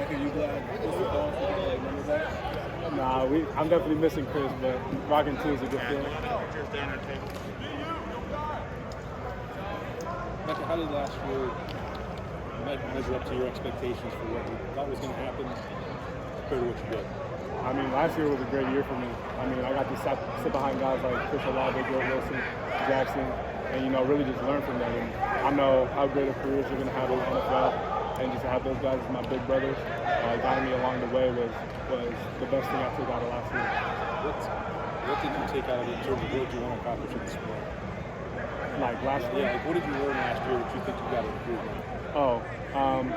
Emeka, you glad Chris is gone for the number back? Nah, I'm definitely missing Chris, but rocking 2 is a good feeling. Emeka, how did last year measure up to your expectations for what you thought was going to happen compared to what you did? I mean, last year was a great year for me. I mean, I got to sit behind guys like Chris Olave, Joe Wilson, Jackson, and, really just learn from them. And I know how great of careers you're going to have in the NFL, and just to have those guys as my big brothers guiding me along the way was the best thing I took out of last year. What did you take out of it in terms of what you want to accomplish in the sport? Like last year? Yeah, like what did you learn last year that you think you got to improve on?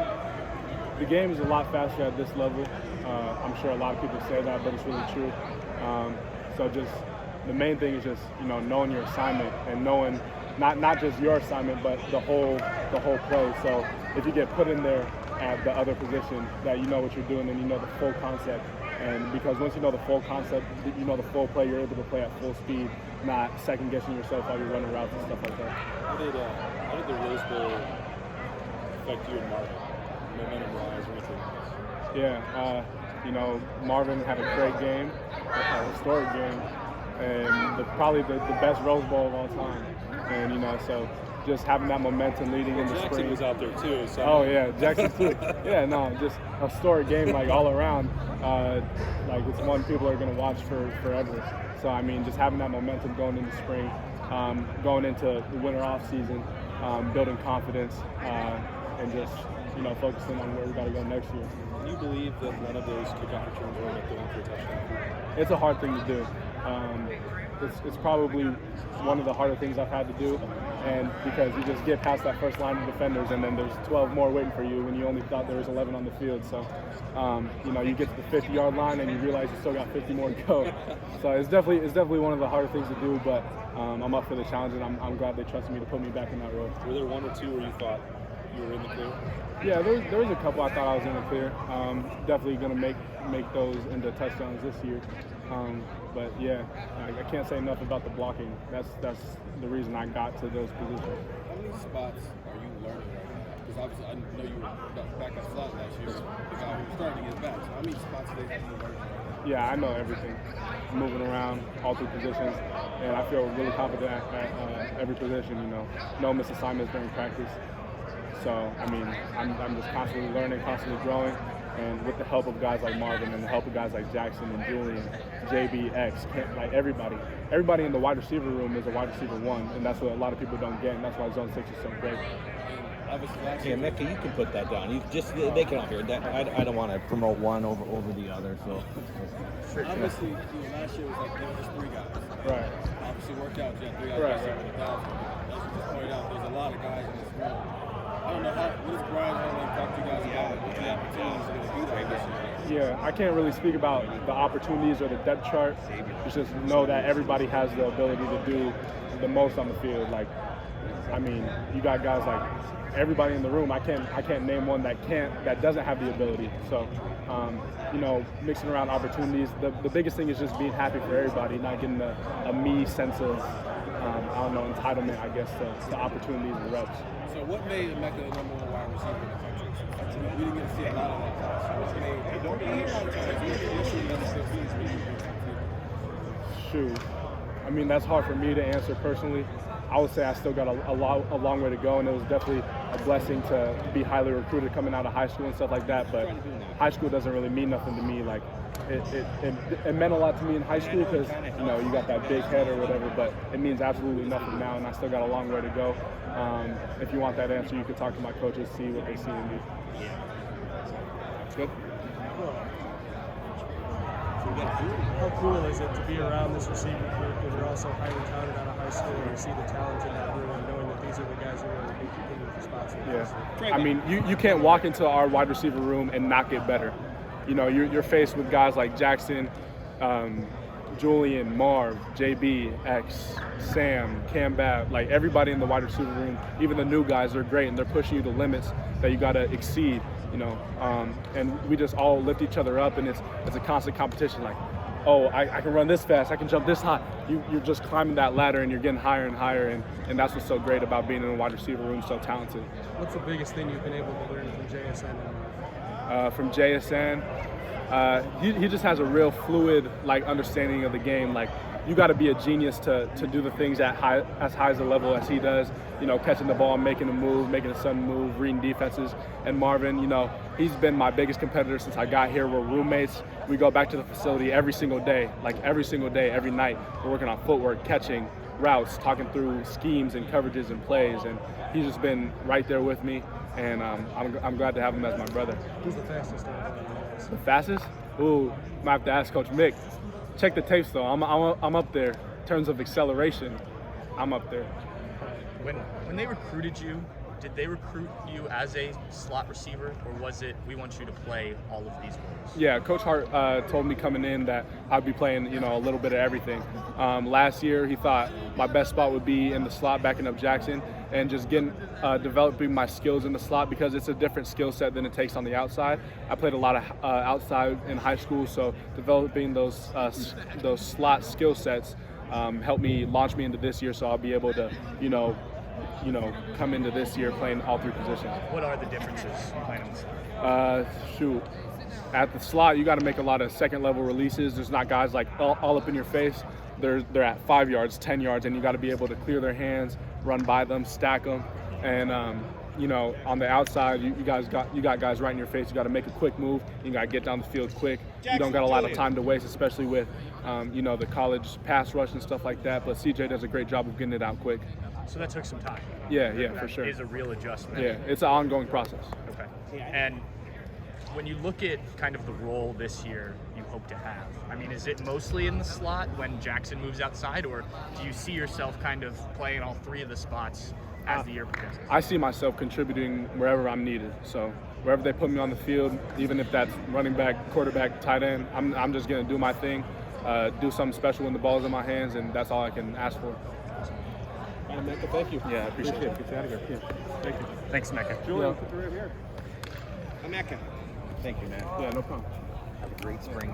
The game is a lot faster at this level. I'm sure a lot of people say that, but it's really true. So just the main thing is just knowing your assignment and knowing not just your assignment, but the whole play. So if you get put in there at the other position, that you know what you're doing and you know the full concept. And because once you know the full concept, you know the full play, you're able to play at full speed, not second guessing yourself while you're running routes and stuff like that. How did the Rose Bowl affect you and Marvin, momentum-wise or anything else? Yeah, Marvin had a great game, a historic game, and probably the best Rose Bowl of all time. And so just having that momentum leading into Jackson spring. was out there too. So. Oh yeah, Jackson too. Yeah, no, just a historic game like all around. Like it's one people are gonna watch for forever. So I mean, just having that momentum going into spring, going into the winter off season, building confidence, and just focusing on where we gotta go next year. Do you believe that one of those kickoff returns will end up going for a touchdown? It's a hard thing to do. It's probably one of the harder things I've had to do, and because you just get past that first line of defenders, and then there's 12 more waiting for you when you only thought there was 11 on the field. So, you get to the 50-yard line and you realize you still got 50 more to go. So it's definitely one of the harder things to do, but I'm up for the challenge, and I'm glad they trusted me to put me back in that role. Were there one or two where you thought you were in the clear? Yeah, there was a couple I thought I was in the clear. Definitely going to make those into touchdowns this year. But yeah, I can't say enough about the blocking. That's the reason I got to those positions. How many spots are you learning right now? Because obviously I know you were back at slot last year. The guy who was starting to get back. So how many spots are you learning? Yeah, I know everything. Moving around, all 3 positions, and I feel really confident at every position. No misassignments during practice. So I mean, I'm just constantly learning, constantly growing. And with the help of guys like Marvin and the help of guys like Jackson and Julian, JB, X, like everybody in the wide receiver room is a wide receiver 1, and that's what a lot of people don't get, and that's why Zone 6 is so great. Hey, Emeka, you can put that down. You just they can all hear that. I don't want to promote one over the other. So obviously, last year was like there were just 3 guys. Right. Obviously, worked out. You had 3 guys Right. receiving 1,000. As you just pointed out, there's a lot of guys in this room. I don't know what does Brian Holland talk to you guys about what the opportunities are going to be like this year? Yeah, I can't really speak about the opportunities or the depth chart. It's just know that everybody has the ability to do the most on the field. Like, I mean, you got guys like everybody in the room. I can't name one that doesn't have the ability. So, mixing around opportunities. The biggest thing is just being happy for everybody, not getting a me sense of entitlement, I guess, to opportunities and reps. So what made Emeka the number 1 wide receiver in the country? We didn't get to see a lot of that. So what made Shoot. I mean, that's hard for me to answer personally. I would say I still got a long way to go, and it was definitely a blessing to be highly recruited coming out of high school and stuff like that. But high school doesn't really mean nothing to me. Like, it meant a lot to me in high school because, you got that big head or whatever, but it means absolutely nothing now, and I still got a long way to go. If you want that answer, you can talk to my coaches, see what they see in me. Good. How cool is it to be around this receiving group when you're also highly touted out of high school and you see the talent in that room and knowing that these are the guys who are really going to be competing for spots in the Yeah. I mean, you can't walk into our wide receiver room and not get better. You're faced with guys like Jackson, Julian, Marv, JB, X, Sam, Cam Babb, like everybody in the wide receiver room, even the new guys are great, and they're pushing you to limits that you got to exceed, and we just all lift each other up, and it's a constant competition. Like, oh, I can run this fast, I can jump this high. You're just climbing that ladder, and you're getting higher and higher, and that's what's so great about being in the wide receiver room, so talented. What's the biggest thing you've been able to learn from Json? from Json. He just has a real fluid understanding of the game. You got to be a genius to do the things as high as the level as he does. Catching the ball, making a move, making a sudden move, reading defenses. And Marvin, he's been my biggest competitor since I got here. We're roommates. We go back to the facility every single day, every night. We're working on footwork, catching, routes, talking through schemes and coverages and plays. And he's just been right there with me. And I'm glad to have him as my brother. Who's the fastest out of you guys? The fastest? Ooh, might have to ask Coach Mick. Check the tapes though. I'm up there. In terms of acceleration, I'm up there. When they recruited you, did they recruit you as a slot receiver, or was it we want you to play all of these roles? Yeah, Coach Hart told me coming in that I'd be playing a little bit of everything. Last year he thought my best spot would be in the slot, backing up Jackson, and just developing my skills in the slot, because it's a different skill set than it takes on the outside. I played a lot of outside in high school, so developing those slot skill sets helped me launch me into this year, so I'll be able to come into this year playing all three positions. What are the differences playing on the slot? At the slot, you got to make a lot of second level releases. There's not guys all up in your face. They're at 5 yards, 10 yards, and you got to be able to clear their hands, run by them, stack them, and on the outside, you got guys right in your face. You got to make a quick move. You got to get down the field quick. You don't got a lot of time to waste, especially with the college pass rush and stuff like that. But CJ does a great job of getting it out quick. So that took some time. Yeah, for sure. It is a real adjustment. Yeah, it's an ongoing process. Okay. And when you look at kind of the role this year you hope to have, I mean, is it mostly in the slot when Jackson moves outside, or do you see yourself kind of playing all three of the spots as the year progresses? I see myself contributing wherever I'm needed. So wherever they put me on the field, even if that's running back, quarterback, tight end, I'm just going to do my thing, do something special when the ball's in my hands, and that's all I can ask for. Emeka, thank you. Yeah, I appreciate it. Get you out of here. Yeah. Thank you. Thanks, Emeka. Julian, put the right here. Emeka. Thank you, man. Yeah, no problem. Have a great spring.